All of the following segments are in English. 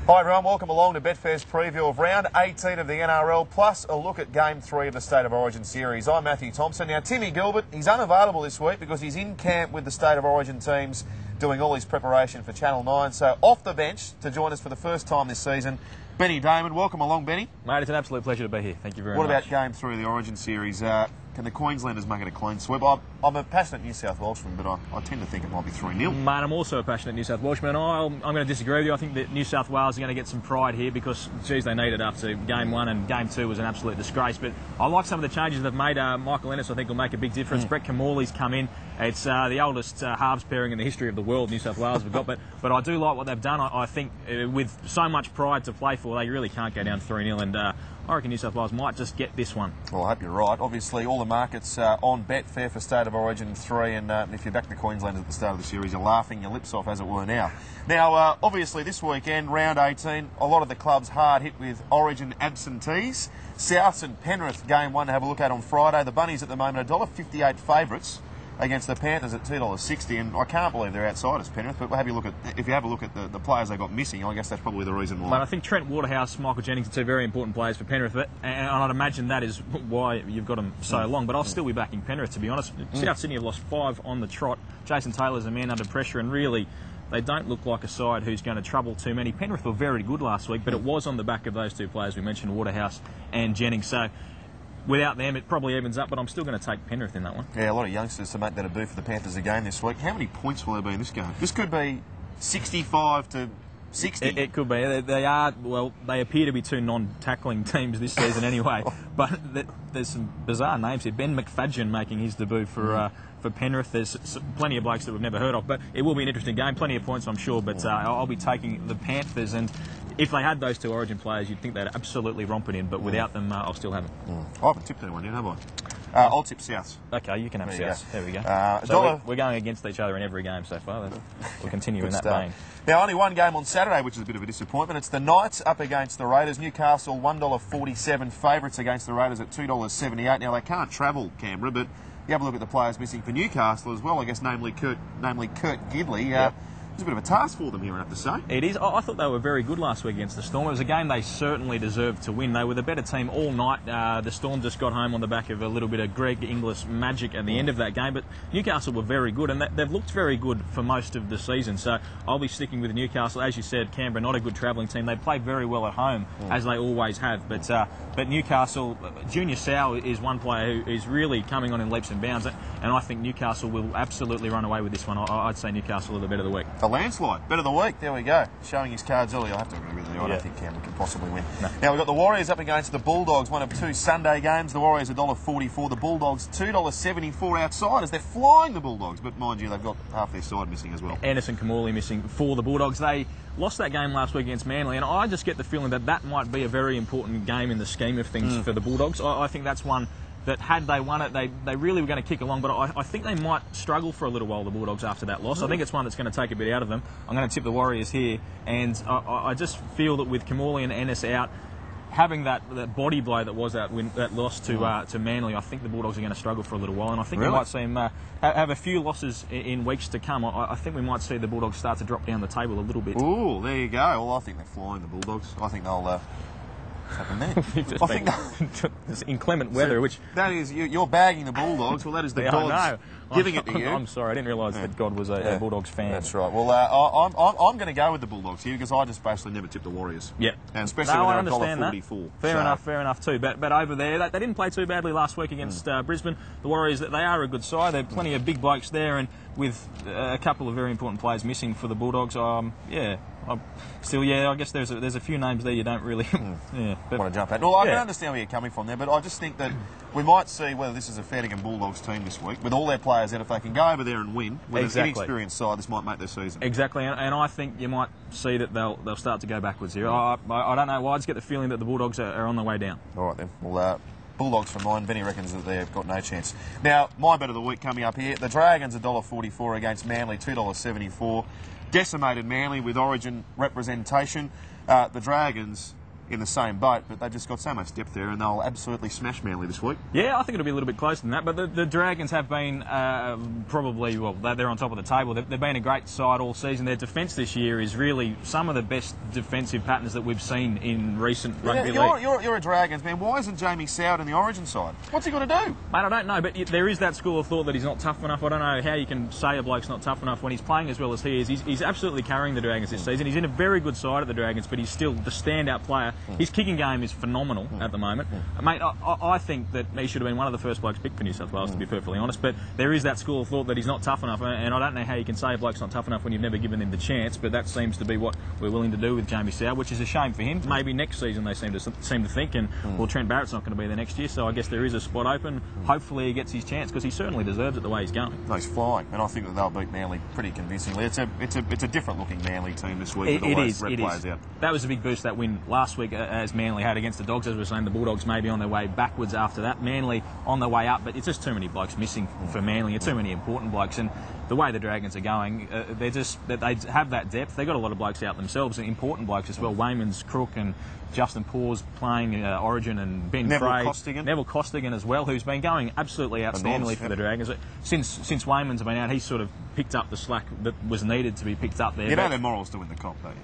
Hi everyone, welcome along to Betfair's preview of round 18 of the NRL, plus a look at game 3 of the State of Origin series. I'm Mathew Thompson. Now, Timmy Gilbert, he's unavailable this week because he's in camp with the State of Origin teams doing all his preparation for Channel 9. So off the bench to join us for the first time this season, Ben Damon. Welcome along, Benny. Mate, it's an absolute pleasure to be here. Thank you very much. What about game 3 of the Origin series? Can the Queenslanders make it a clean sweep? I'm a passionate New South Welshman, but I tend to think it might be 3-0. Mate, I'm also a passionate New South Welshman. I'm going to disagree with you. I think that New South Wales are going to get some pride here because, geez, they need it after game 1 and game 2 was an absolute disgrace. But I like some of the changes they've made. Michael Ennis, I think, will make a big difference. Brett Camorley's come in. It's the oldest halves pairing in the history of the world, New South Wales have got. But I do like what they've done. I think with so much pride to play for, they really can't go down 3-0. And I reckon New South Wales might just get this one. Well, I hope you're right. Obviously, all the markets on Betfair for State of Origin 3, and if you're back the Queenslanders at the start of the series, you're laughing your lips off, as it were now. Now, obviously, this weekend, round 18, a lot of the clubs hard hit with Origin absentees. Souths and Penrith, game 1 to have a look at on Friday. The Bunnies at the moment $1.58 favourites against the Panthers at $2.60, and I can't believe they're outsiders, Penrith. But if you have a look at the players they got missing, I guess that's probably the reason why. But I think Trent Waterhouse, Michael Jennings are two very important players for Penrith, and I'd imagine that is why you've got them so long. But I'll still be backing Penrith, to be honest. South Sydney have lost 5 on the trot. Jason Taylor's a man under pressure, and really, they don't look like a side who's going to trouble too many. Penrith were very good last week, but it was on the back of those two players we mentioned, Waterhouse and Jennings. So without them, it probably evens up, but I'm still going to take Penrith in that one. Yeah, a lot of youngsters to make that a boo for the Panthers again this week. How many points will there be in this game? This could be 65 to 60. It could be. They appear to be two non-tackling teams this season anyway, but there's some bizarre names here. Ben McFadgen making his debut for Penrith. There's plenty of blokes that we've never heard of, but it will be an interesting game. Plenty of points, I'm sure, but I'll be taking the Panthers, and if they had those two Origin players, you'd think they'd absolutely romp it in, but without them, I'll still have them. I haven't tipped anyone yet, have I? I'll tip Souths. Okay, you can have Souths. There we go. So we're going against each other in every game so far. We'll continue in that vein. Now, only one game on Saturday, which is a bit of a disappointment. It's the Knights up against the Raiders. Newcastle $1.47 favourites against the Raiders at $2.78. Now, they can't travel Canberra, but you have a look at the players missing for Newcastle as well, I guess, namely Kurt Gidley. Yep. It's a bit of a task for them here, I have to say. It is. I thought they were very good last week against the Storm. It was a game they certainly deserved to win. They were the better team all night. The Storm just got home on the back of a little bit of Greg Inglis magic at the end of that game. But Newcastle were very good, and they've looked very good for most of the season. So I'll be sticking with Newcastle. As you said, Canberra, not a good travelling team. They play very well at home, as they always have. But Newcastle, Junior Sau is one player who is really coming on in leaps and bounds. And I think Newcastle will absolutely run away with this one. I'd say Newcastle are the better of the week. A landslide. Better of the week. There we go. Showing his cards early. I have to agree with you. I don't think Canberra can possibly win. No. Now, we've got the Warriors up against the Bulldogs. One of 2 Sunday games. The Warriors $1.44. The Bulldogs $2.74 outsiders. They're flying, the Bulldogs. But mind you, they've got half their side missing as well. Anderson Camorley missing for the Bulldogs. They lost that game last week against Manly, and I just get the feeling that might be a very important game in the scheme of things for the Bulldogs. I think that's one that had they won it, they really were going to kick along, but I think they might struggle for a little while, the Bulldogs, after that loss. I think it's one that's going to take a bit out of them. I'm going to tip the Warriors here, and I just feel that with Camorley and Ennis out, having that body blow that was that loss to Manly, I think the Bulldogs are going to struggle for a little while, and I think we might see them have a few losses in weeks to come. I think we might see the Bulldogs start to drop down the table a little bit. Ooh, there you go. Well, I think they're flying, the Bulldogs. I think they'll... It's inclement weather, which... That is, you're bagging the Bulldogs. Well, that is the gods giving it to you. I'm sorry, I didn't realise that God was a Bulldogs fan. That's right. Well, I'm going to go with the Bulldogs here because I just basically never tipped the Warriors. Yeah. And especially when they're $1.44. Fair enough too. But over there, they didn't play too badly last week against Brisbane. The Warriors, they are a good side. There are plenty of big blokes there, and with a couple of very important players missing for the Bulldogs, I guess there's a few names there you don't really want to jump at. Well, I can understand where you're coming from there, but I just think that we might see whether this is a fair dinkum Bulldogs team this week with all their players out. If they can go over there and win with an inexperienced side, this might make their season. Exactly, and I think you might see that they'll start to go backwards here. I don't know why. I just get the feeling that the Bulldogs are on their way down. All right then. Well, Bulldogs for mine. Benny reckons that they've got no chance. Now, my bet of the week coming up here. The Dragons $1.44 against Manly $2.74. Decimated Manly with Origin representation. The Dragons in the same boat, but they've just got so much depth there, and they'll absolutely smash Manly this week. Yeah, I think it'll be a little bit closer than that, but the Dragons have been probably, well, they're on top of the table. They've been a great side all season. Their defence this year is really some of the best defensive patterns that we've seen in recent rugby league. You're a Dragons man. Why isn't Jamie Soward in the Origin side? What's he got to do? Mate, I don't know, but there is that school of thought that he's not tough enough. I don't know how you can say a bloke's not tough enough when he's playing as well as he is. He's absolutely carrying the Dragons this season. He's in a very good side of the Dragons, but he's still the standout player. His kicking game is phenomenal at the moment. Mate, I think that he should have been one of the first blokes picked for New South Wales, to be perfectly honest, but there is that school of thought that he's not tough enough, and I don't know how you can say a bloke's not tough enough when you've never given him the chance, but that seems to be what we're willing to do with Jamie Soward, which is a shame for him. Maybe next season they seem to think, and well, Trent Barrett's not going to be there next year, so I guess there is a spot open. Hopefully he gets his chance, because he certainly deserves it the way he's going. No, he's flying, and I think that they'll beat Manly pretty convincingly. It's a different looking Manly team this week with all those red players out. That was a big boost, that win last week as Manly had against the Dogs. As we were saying, the Bulldogs maybe on their way backwards after that. Manly on their way up, but it's just too many blokes missing for Manly. It's too many important blokes, and the way the Dragons are going, they have that depth. They've got a lot of blokes out themselves, and important blokes as well. Wayman's Crook and Justin Paws playing Origin, and Ben Neville Costigan as well, who's been going absolutely outstandingly for the Dragons. Since Wayman's been out, he's sort of picked up the slack that was needed to be picked up there. You know they're morals to win the comp, don't you?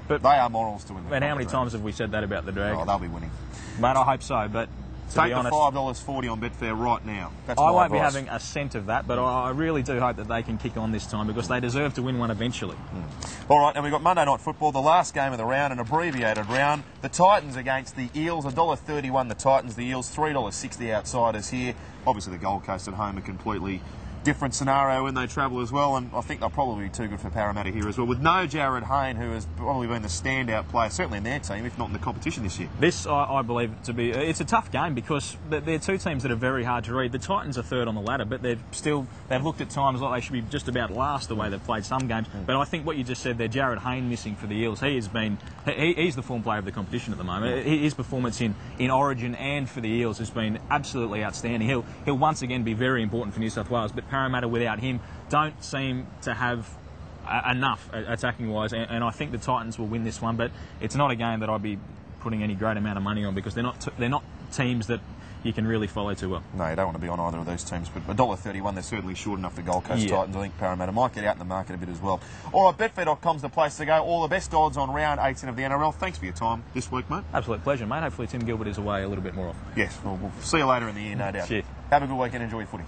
But they are morals to win the comp. And how many times have we said that about the Dragons? Oh, they'll be winning. Mate, I hope so, but to be honest, $5.40 on Betfair right now. That's I won't be having a cent of that, but I really do hope that they can kick on this time, because they deserve to win one eventually. All right, and we've got Monday Night Football, the last game of the round, an abbreviated round. The Titans against the Eels, $1.31 the Titans, the Eels $3.60 outsiders here. Obviously the Gold Coast at home, a completely different scenario when they travel as well, and I think they'll probably be too good for Parramatta here as well, with no Jared Hayne, who has probably been the standout player, certainly in their team, if not in the competition this year. This, I believe, to be it's a tough game, because they're two teams that are very hard to read. The Titans are third on the ladder, but they've looked at times like they should be just about last the way they've played some games. But I think what you just said there, Jared Hayne missing for the Eels, he's the form player of the competition at the moment. His performance in Origin and for the Eels has been absolutely outstanding. He'll once again be very important for New South Wales, but Parramatta without him don't seem to have enough attacking wise, and I think the Titans will win this one, but it's not a game that I'd be putting any great amount of money on, because they're not teams that you can really follow too well. No, you don't want to be on either of those teams, but $1.31, they're certainly short enough for Gold Coast Titans. I think Parramatta might get out in the market a bit as well. All right, Betfair.com's the place to go. All the best odds on round 18 of the NRL. Thanks for your time this week, mate. Absolute pleasure, mate. Hopefully Tim Gilbert is away a little bit more often. Yes, we'll see you later in the year, no doubt. Cheers. Have a good weekend, enjoy your footy.